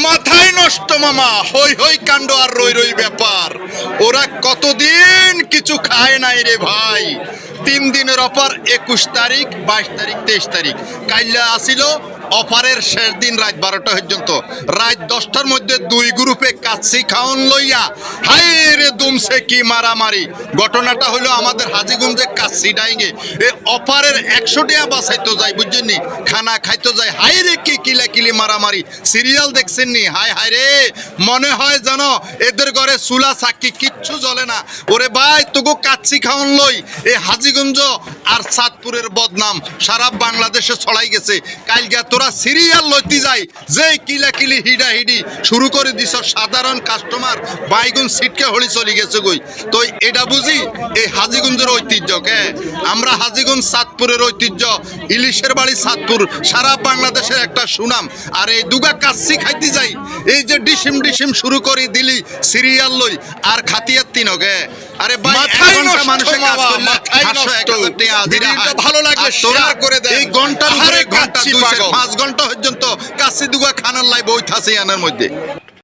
মাথায় নষ্ট মামা, হই হই কাণ্ড আর রই রই ব্যাপার। ওরা কতদিন কিছু খায় নাই রে ভাই। 3 দিনের অফার, 21 তারিখ, 22 তারিখ, 23 তারিখ। কাইল্লা আসিল অফারের শেষ দিন রাত 12টা পর্যন্ত। রাত 10টার মধ্যে 2 গ্রুপে কাচ্চি খাওন লইয়া হাই রে দুমছে কি মারামারি। ঘটনাটা হলো আমাদের হাজীগঞ্জে কাচ্চি ডাইঙ্গে এই অফারের 100 টাকা বাঁচাইতো যায়, বুঝছেননি? খানা খাইতো যায়, হাই রে কি কিলাকিলি মারামারি। সিরিয়াল দেখছেন নি? হায় হায় রে, মনে হয় জানো এদের ঘরে চুলা চাকি কিচ্ছু জ্বলে না। ওরে ভাই, তোগো কাচ্চি খাওন লই এই হাজীগঞ্জ আর চাঁদপুরের বদনাম সারা বাংলাদেশে ছড়াই গেছে। কালকে তোরা সিরিয়াল লইতে যাই যে কিলাকিলি হিডা হিডি শুরু করে দিছ, সাধারণ কাস্টমার বাইগুন সিটকে হলি চলে গেছে গই। তো এটা বুঝি এই হাজীগঞ্জের ঐতিহ্য কে? আমরা হাজীগঞ্জ চাঁদপুরের ঐতিহ্য, ইলিশের বাড়ি চাঁদপুর সারা বাংলাদেশের একটা সুনাম। আর এই দুগা কাচ্চি খাইতে যাই, এই যে ডিসিম ডিসিম শুরু করে দিলি সিরিয়াল লই আর খাতিয়ার তিনকে। আরে ভাই, মাথায় নষ্ট মানুষের কাজ বাবা, করলে মাথায় 500-1000 টাকা হাজিরা ভিডিওটা হয়। ভালো লাগলে আর তোরা শেয়ার করে দেন। এই ঘন্টার উপরে আরে ঘন্টা কাচ্চি 2 পাগল। 5 ঘন্টা পর্যন্ত কাচ্চি দুগা খানার লাই বই থাসে আনার মধ্যে।